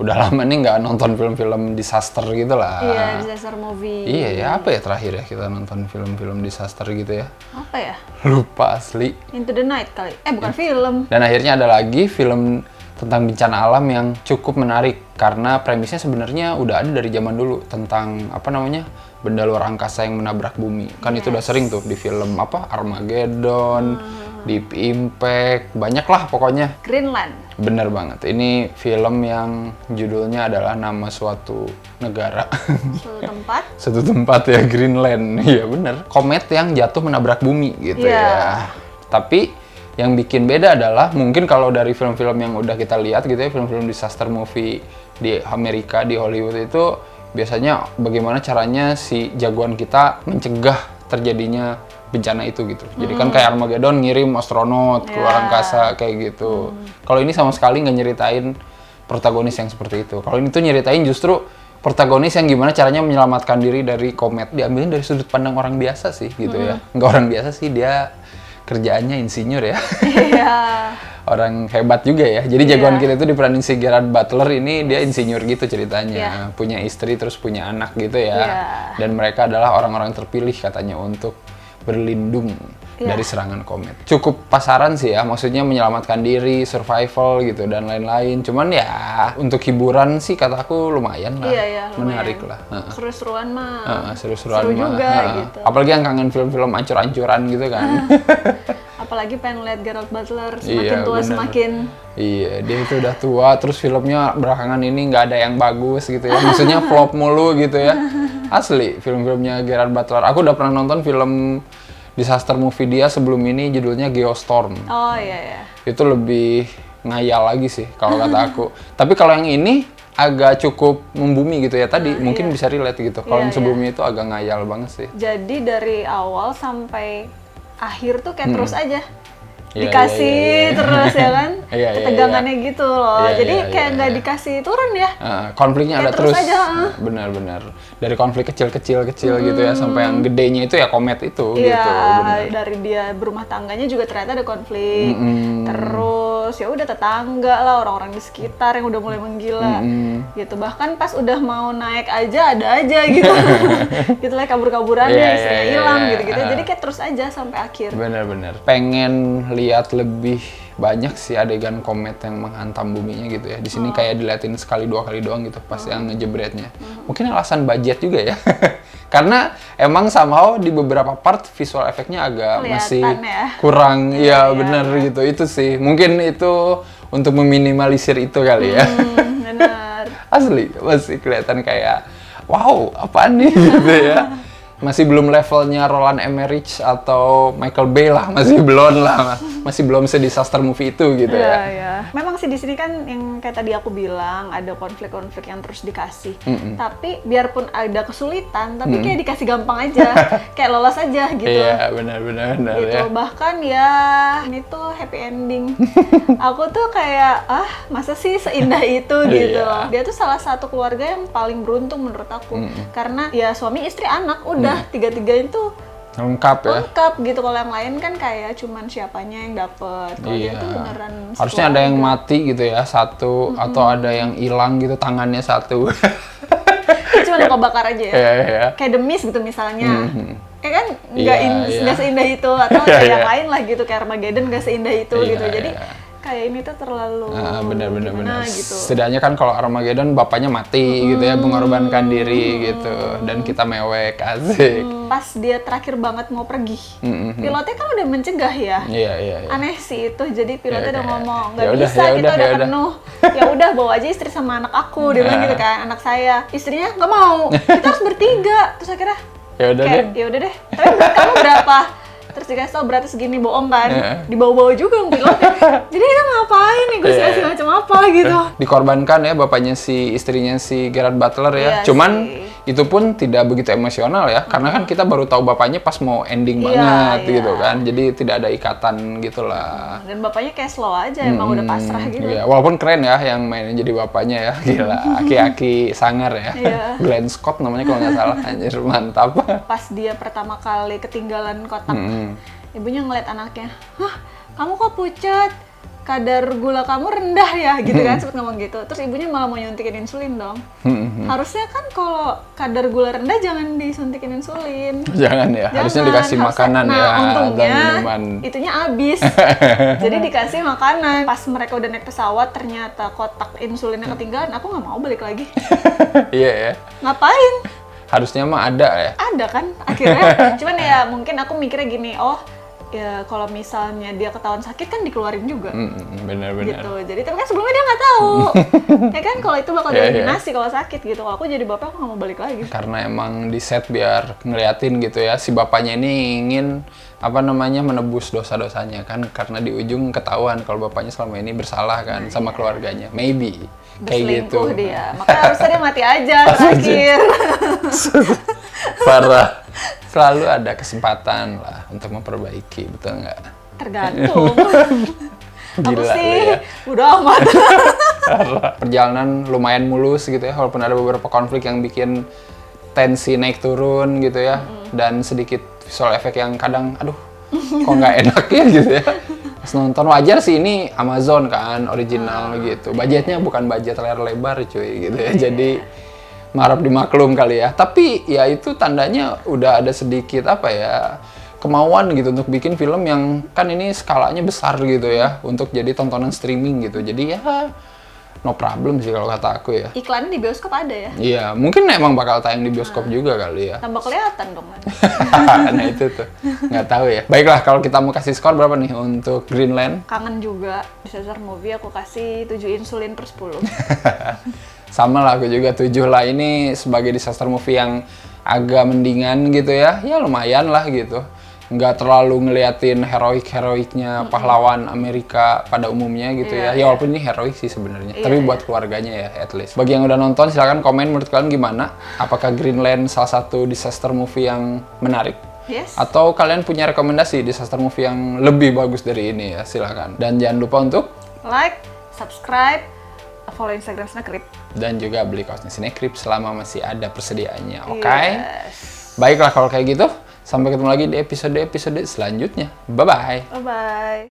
udah lama nih nggak nonton film-film disaster gitu lah. Iya, disaster movie. Iya ya, apa ya terakhir ya kita nonton film-film disaster gitu ya? Apa ya? Lupa asli. Into the Night kali. Bukan film. Dan akhirnya ada lagi film tentang bencana alam yang cukup menarik karena premisnya sebenarnya udah ada dari zaman dulu tentang apa namanya? Benda luar angkasa yang menabrak bumi. Kan itu udah sering tuh di film apa? Armageddon, Deep Impact, banyak lah pokoknya. Greenland. Bener banget, ini film yang judulnya adalah nama suatu negara. Suatu tempat. Suatu tempat ya, Greenland. Iya bener. Komet yang jatuh menabrak bumi gitu ya. Tapi yang bikin beda adalah mungkin kalau dari film-film yang udah kita lihat gitu ya, film-film disaster movie di Amerika, di Hollywood itu biasanya bagaimana caranya si jagoan kita mencegah terjadinya bencana itu gitu. Jadi kan kayak Armageddon ngirim astronot ke luar angkasa kayak gitu. Kalau ini sama sekali nggak nyeritain protagonis yang seperti itu. Kalau ini tuh nyeritain justru protagonis yang gimana caranya menyelamatkan diri dari komet. Diambilin dari sudut pandang orang biasa sih gitu ya. Nggak orang biasa sih, dia kerjaannya insinyur ya. Iya. Orang hebat juga ya. Jadi jagoan kita itu diperanin si Gerard Butler, ini dia insinyur gitu ceritanya. Punya istri terus punya anak gitu ya. Dan mereka adalah orang-orang terpilih katanya untuk berlindung dari serangan komet. Cukup pasaran sih ya, maksudnya menyelamatkan diri, survival gitu dan lain-lain. Cuman ya untuk hiburan sih kataku lumayan lah. Iya, menarik lumayan. lah. Seru-seruan mah. Seru-seruan Seru mah. juga gitu. Apalagi yang kangen film-film ancur-ancuran gitu kan. Apalagi pengen lihat Gerard Butler semakin tua bener. semakin. Iya, dia itu udah tua, terus filmnya belakangan ini nggak ada yang bagus gitu ya. Maksudnya flop mulu gitu ya. Asli, film-filmnya Gerard Butler. Aku udah pernah nonton film disaster movie dia sebelum ini, judulnya Geostorm. Oh iya. Itu lebih ngayal lagi sih kalau kata aku. Tapi kalau yang ini agak cukup membumi gitu ya. Tadi mungkin bisa relate gitu. Kalau yang sebelumnya itu agak ngayal banget sih. Jadi dari awal sampai akhir tuh kayak terus aja. Iya, dikasih terus ya kan, ketegangannya gitu loh. Jadi kayak nggak dikasih turun ya. Konfliknya kayak ada terus. Aja. Benar-benar. Dari konflik kecil gitu ya sampai yang gedenya itu ya komet itu Iya, gitu. Benar. Dari dia berumah tangganya juga ternyata ada konflik. Terus ya udah tetangga lah, orang-orang di sekitar yang udah mulai menggila. Gitu. Bahkan pas udah mau naik aja ada aja gitu. Gitu lah kabur-kaburannya, istrinya hilang gitu-gitu. Jadi kayak terus aja sampai akhir. Benar-benar. Pengen lihat lebih banyak sih adegan komet yang menghantam buminya gitu ya. Di sini kayak diliatin sekali dua kali doang gitu pas yang ngejebretnya. Mungkin alasan budget juga ya. Karena emang somehow di beberapa part visual efeknya agak kelihatan masih ya. kurang. Iya benar gitu. Itu sih. Mungkin itu untuk meminimalisir itu kali ya. Benar. Asli masih kelihatan kayak wow, apaan nih gitu ya. Masih belum levelnya Roland Emmerich atau Michael Bay lah, masih belum lah, masih belum se-disaster movie itu gitu ya. Iya. Memang sih di sini kan yang kayak tadi aku bilang ada konflik-konflik yang terus dikasih. Tapi biarpun ada kesulitan, tapi kayak dikasih gampang aja, kayak lolos aja gitu. Iya benar Gitu. ya. Bahkan ya ini tuh happy ending. Aku tuh kayak masa sih seindah itu gitu loh. Dia tuh salah satu keluarga yang paling beruntung menurut aku, karena ya suami istri anak udah tiga-tiganya tuh lengkap ya. Lengkap gitu. Kalau yang lain kan kayak cuman siapanya yang dapet. Kalau dia tuh beneran harusnya ada yang mati gitu ya, satu atau ada yang hilang gitu tangannya satu. Cuma luka bakar aja ya. Iya. Kayak The Mist gitu misalnya. Kayak kan nggak seindah itu, atau kayak yang lain lah gitu, kayak Armageddon nggak seindah itu gitu. Jadi kayak ini tuh terlalu benar. gitu. Setidaknya kan kalau Armageddon bapaknya mati gitu ya, mengorbankan diri gitu, dan kita mewek asik. Pas dia terakhir banget mau pergi, pilotnya kan udah mencegah ya. Iya. Aneh sih itu, jadi pilotnya udah ngomong nggak Yaudah, bisa, kita udah yaudah. penuh. Ya udah bawa aja istri sama anak aku, dia bilang gitu kan, anak saya. Istrinya nggak mau, kita harus bertiga. Terus akhirnya Ya udah deh. Tapi berat kamu berapa? Terus dikasih tau beratnya segini, bohong kan? Dibawa-bawa juga yang pilotnya. Jadi kita ngapain nih, gue kasih macam apa gitu. Dikorbankan ya bapaknya si istrinya si Gerard Butler ya. Iya Cuman sih. itu pun tidak begitu emosional ya, karena kan kita baru tahu bapaknya pas mau ending banget gitu kan. Jadi tidak ada ikatan gitulah. Dan bapaknya kayak slow aja, emang udah pasrah gitu. Iya, walaupun keren ya yang mainin jadi bapaknya ya, gila. Aki-aki sangar ya. Glenn Scott namanya kalau nggak salah, anjir mantap. Pas dia pertama kali ketinggalan kotak, ibunya ngeliat anaknya, "Hah, kamu kok pucat? kadar gula kamu rendah ya gitu kan, sempet ngomong gitu. Terus ibunya malah mau nyuntikin insulin dong. Harusnya kan kalau kadar gula rendah jangan disuntikin insulin. Jangan ya, harusnya dikasih makanan ya untungnya, dan minuman. Itunya habis. Jadi dikasih makanan. Pas mereka udah naik pesawat ternyata kotak insulinnya ketinggalan, aku nggak mau balik lagi. Iya ya. Ngapain? Harusnya mah ada ya. Ada kan akhirnya. Cuman ya mungkin aku mikirnya gini, oh ya kalau misalnya dia ketahuan sakit kan dikeluarin juga. Bener-bener. Gitu. Jadi tapi kan sebelumnya dia nggak tahu. Ya kan kalau itu bakal dieliminasi kalau sakit gitu. Kalau aku jadi bapak aku nggak mau balik lagi. Karena emang di set biar ngeliatin gitu ya, si bapaknya ini ingin menebus dosa-dosanya kan, karena di ujung ketahuan kalau bapaknya selama ini bersalah kan sama keluarganya. Maybe kayak gitu. Berselingkuh dia. Makanya harusnya dia mati aja terakhir. Parah. Selalu ada kesempatan lah untuk memperbaiki, betul nggak? Tergantung. Aku Gila sih lu ya. udah amat. Perjalanan lumayan mulus gitu ya, walaupun ada beberapa konflik yang bikin tensi naik turun gitu ya, dan sedikit visual effect yang kadang, aduh, kok nggak enak ya gitu ya. Pas nonton wajar sih, ini Amazon kan, original gitu. Budgetnya bukan budget layar lebar cuy gitu ya, jadi harap dimaklum kali ya. Tapi ya itu tandanya udah ada sedikit kemauan gitu untuk bikin film yang kan ini skalanya besar gitu ya, untuk jadi tontonan streaming gitu. Jadi ya no problem sih kalau kata aku ya. Iklannya di bioskop ada ya? Iya, mungkin emang bakal tayang di bioskop juga kali ya. Tambah kelihatan dong kan. Nah itu tuh, nggak tahu ya. Baiklah, kalau kita mau kasih skor berapa nih untuk Greenland? Kangen juga, disaster movie aku kasih 7 insulin per 10. Sama lah, aku juga 7 lah. Ini sebagai disaster movie yang agak mendingan gitu ya. Ya lumayan lah gitu. Nggak terlalu ngeliatin heroiknya pahlawan Amerika pada umumnya gitu ya. Ya walaupun ini heroik sih sebenarnya. Tapi buat keluarganya ya at least. Bagi yang udah nonton silahkan komen menurut kalian gimana. Apakah Greenland salah satu disaster movie yang menarik? Yes. Atau kalian punya rekomendasi disaster movie yang lebih bagus dari ini ya, silakan. Dan jangan lupa untuk like, subscribe, follow Instagram Snakrip. Dan juga beli kaosnya Snakrip selama masih ada persediaannya, oke? Yes. Baiklah kalau kayak gitu, sampai ketemu lagi di episode-episode selanjutnya. Bye-bye! Bye-bye!